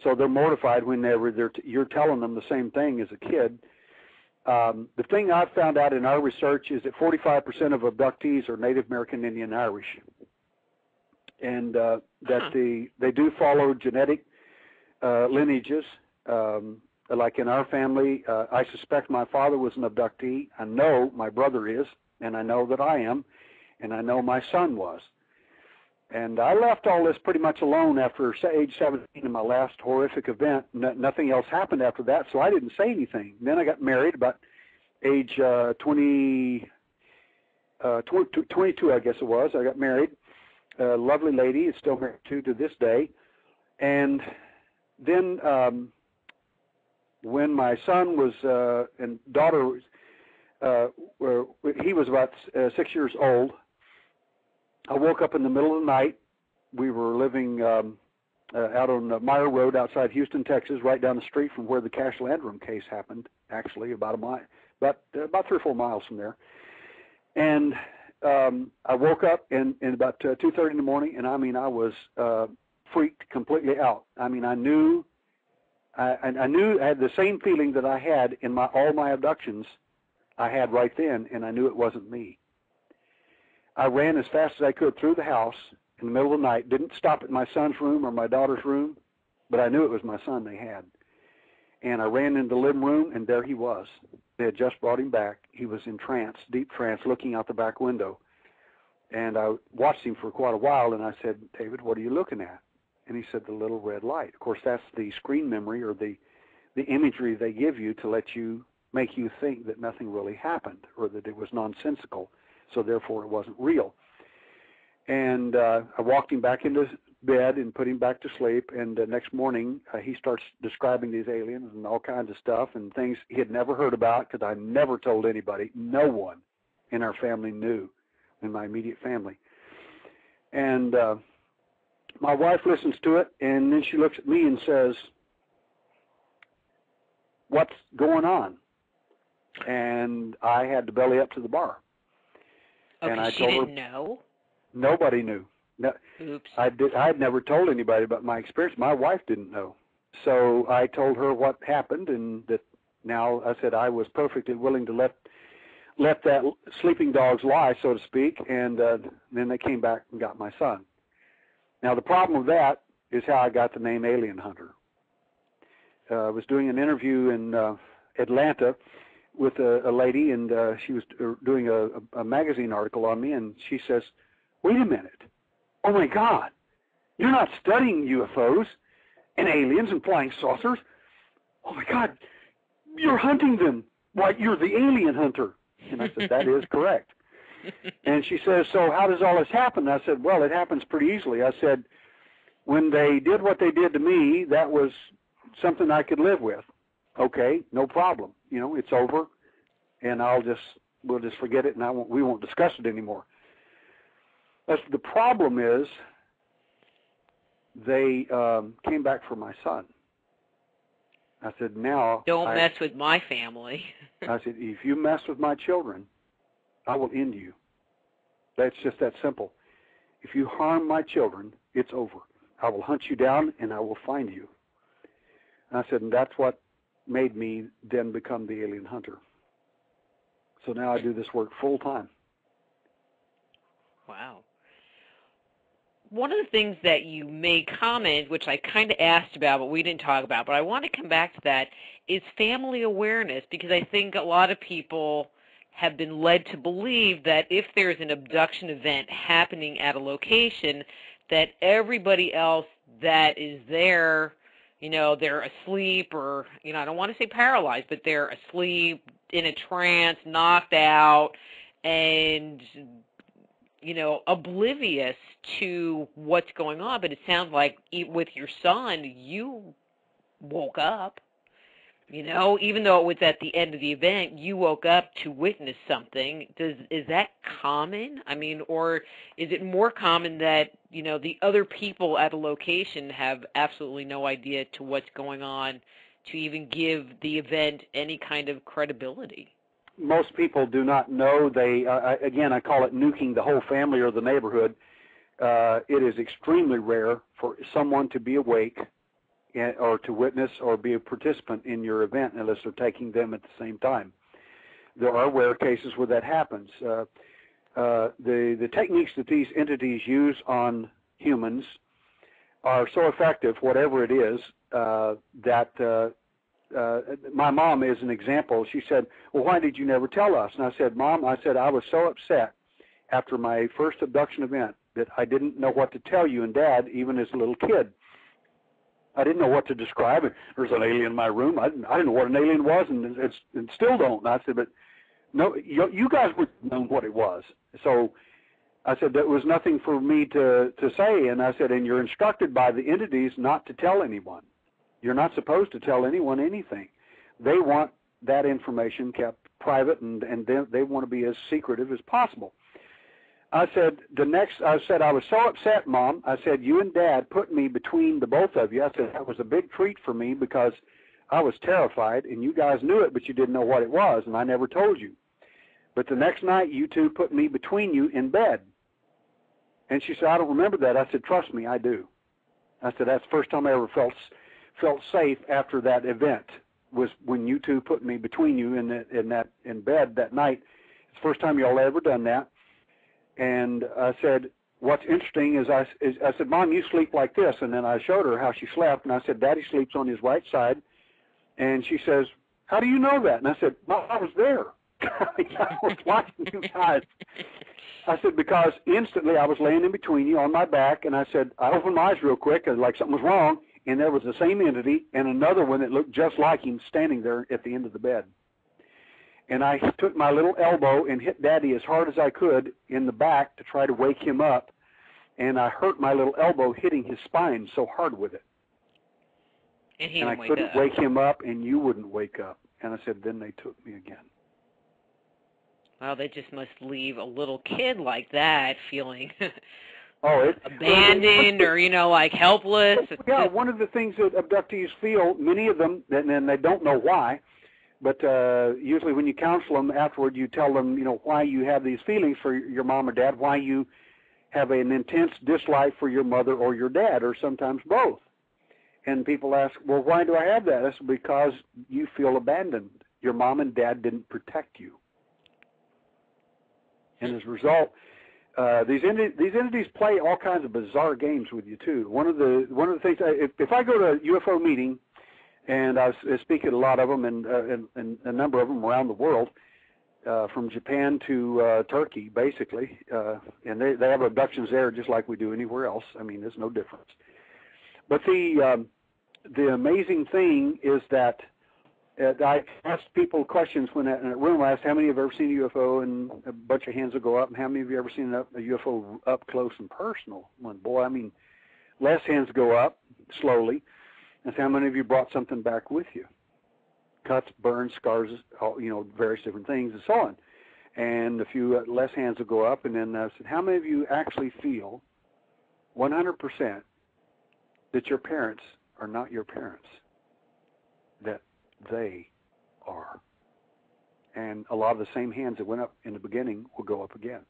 So they're mortified whenever you're telling them the same thing as a kid. The thing I've found out in our research is that 45% of abductees are Native American Indian Irish, and that they do follow genetic lineages. Like in our family, I suspect my father was an abductee. I know my brother is, and I know that I am, and I know my son was. And I left all this pretty much alone after age 17 in my last horrific event. Nothing else happened after that, so I didn't say anything. Then I got married about age 22, I guess it was. I got married. A lovely lady, is still married to this day. And then when my son was and daughter was, he was about 6 years old, I woke up in the middle of the night. We were living out on Meyer Road outside Houston, Texas, right down the street from where the Cash Landrum case happened, actually, about 3 or 4 miles from there. And I woke up in about 2:30 in the morning, and I mean, I was freaked completely out. I mean, I knew I had the same feeling that I had in all my abductions I had right then, and I knew it wasn't me. I ran as fast as I could through the house in the middle of the night, didn't stop at my son's room or my daughter's room, but I knew it was my son they had. And I ran into the living room, and there he was. They had just brought him back. He was in trance, deep trance, looking out the back window. And I watched him for quite a while, and I said, "David, what are you looking at?" And he said, "The little red light." Of course, that's the screen memory or the imagery they give you to make you think that nothing really happened or that it was nonsensical. So therefore it wasn't real. And I walked him back into bed and put him back to sleep, and the next morning he starts describing these aliens and all kinds of stuff and things he had never heard about, because I never told anybody. No one in our family knew, in my immediate family. And my wife listens to it, and then she looks at me and says, "What's going on?" And I had to belly up to the bar. Okay, and I she told didn't her, know? Nobody knew. No, Oops. I had never told anybody about my experience. My wife didn't know. So I told her what happened, and that now I said I was perfectly willing to let that sleeping dogs lie, so to speak, and then they came back and got my son. Now the problem with that is how I got the name Alien Hunter. I was doing an interview in Atlanta with a lady, and she was doing a magazine article on me, and she says, "Wait a minute. Oh, my God. You're not studying UFOs and aliens and flying saucers. Oh, my God. You're hunting them. Why, you're the alien hunter." And I said, "That is correct." And she says, "So how does all this happen?" I said, "Well, it happens pretty easily." I said, "When they did what they did to me, that was something I could live with. Okay, no problem. You know, it's over, and we'll just forget it, and we won't discuss it anymore." But the problem is, they came back for my son. I said, "Now don't mess with my family." I said, "If you mess with my children, I will end you. That's just that simple. If you harm my children, it's over. I will hunt you down, and I will find you." And I said, and that's what made me then become the alien hunter. So now I do this work full time. Wow. One of the things that you made comment, which I kind of asked about, but we didn't talk about, but I want to come back to that, is family awareness, because I think a lot of people have been led to believe that if there's an abduction event happening at a location, that everybody else that is there, you know, they're asleep or, you know, I don't want to say paralyzed, but they're asleep, in a trance, knocked out, and, you know, oblivious to what's going on. But it sounds like with your son, you woke up, you know, even though it was at the end of the event, you woke up to witness something. Is that common? I mean, or is it more common that, you know, the other people at a location have absolutely no idea to what's going on to even give the event any kind of credibility? Most people do not know. Again, I call it nuking the whole family or the neighborhood. It is extremely rare for someone to be awake or to witness or be a participant in your event unless they're taking them at the same time. There are rare cases where that happens. The techniques that these entities use on humans are so effective, whatever it is, that my mom is an example. She said, well, why did you never tell us? And I said, Mom, I was so upset after my first abduction event that I didn't know what to tell you and Dad, even as a little kid. I didn't know what to describe it. There's an alien in my room. I didn't know what an alien was, and still don't. And I said, but no, you guys would have known what it was. So I said, there was nothing for me to say. And I said, and you're instructed by the entities not to tell anyone. You're not supposed to tell anyone anything. They want that information kept private, and they want to be as secretive as possible. I said, I was so upset, Mom. I said, you and Dad put me between the both of you. I said, that was a big treat for me because I was terrified, and you guys knew it, but you didn't know what it was, and I never told you. But the next night, you two put me between you in bed. And she said, I don't remember that. I said, trust me, I do. I said, that's the first time I ever felt safe after that event, was when you two put me between you in bed that night. It's the first time y'all ever done that. And I said, what's interesting is I said, Mom, you sleep like this. And then I showed her how she slept, and I said, Daddy sleeps on his right side. And she says, how do you know that? And I said, Mom, I was there. I was watching you guys. I said, because instantly I was laying in between you on my back, and I said, I opened my eyes real quick, like something was wrong, and there was the same entity and another one that looked just like him standing there at the end of the bed. And I took my little elbow and hit Daddy as hard as I could in the back to try to wake him up, and I hurt my little elbow hitting his spine so hard with it. And I couldn't wake him up, and you wouldn't wake up. And I said, then they took me again. Well, they just must leave a little kid like that feeling abandoned or, like helpless. Yeah, one of the things that abductees feel, many of them, and they don't know why, but usually when you counsel them afterward, you tell them, why you have these feelings for your mom or dad, why you have an intense dislike for your mother or your dad, or sometimes both. And people ask, well, why do I have that? That's because you feel abandoned. Your mom and dad didn't protect you. And as a result, these entities play all kinds of bizarre games with you too. One of the things, if I go to a UFO meeting, and I speak at a lot of them, and a number of them around the world, from Japan to Turkey, basically, and they have abductions there just like we do anywhere else. I mean, there's no difference. But the amazing thing is that I asked people questions when in a room. I asked, how many have ever seen a UFO, and a bunch of hands will go up. And how many of you ever seen a UFO up close and personal? One, boy, I mean, less hands go up slowly. And how many of you brought something back with you? Cuts, burns, scars, various different things, and so on. And a few less hands will go up. And then I said, how many of you actually feel 100% that your parents are not your parents? That they are. And a lot of the same hands that went up in the beginning will go up again.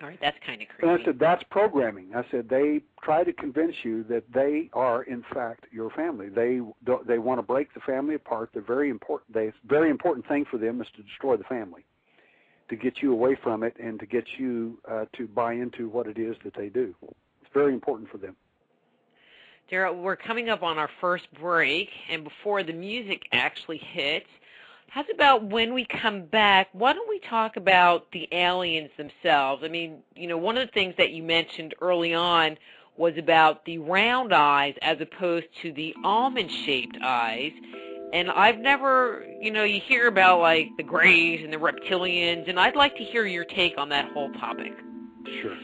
All right, that's kind of creepy. And I said, that's programming. I said, they try to convince you that they are, in fact, your family. They want to break the family apart. They're very important. Very important thing for them is to destroy the family, to get you away from it, and to get you to buy into what it is that they do. It's very important for them. Derrel, we're coming up on our first break, and before the music actually hits, how's about when we come back, why don't we talk about the aliens themselves? I mean, one of the things that you mentioned early on was about the round eyes as opposed to the almond-shaped eyes. And I've never, you hear about, like, the Greys and the reptilians, and I'd like to hear your take on that whole topic. Sure.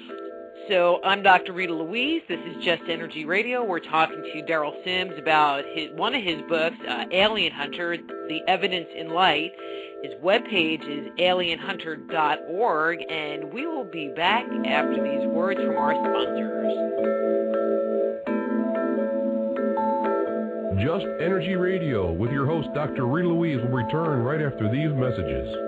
So I'm Dr. Rita Louise. This is Just Energy Radio. We're talking to Derrel Sims about one of his books, Alien Hunter, The Evidence in Light. His webpage is alienhunter.org, and we will be back after these words from our sponsors. Just Energy Radio with your host, Dr. Rita Louise, will return right after these messages.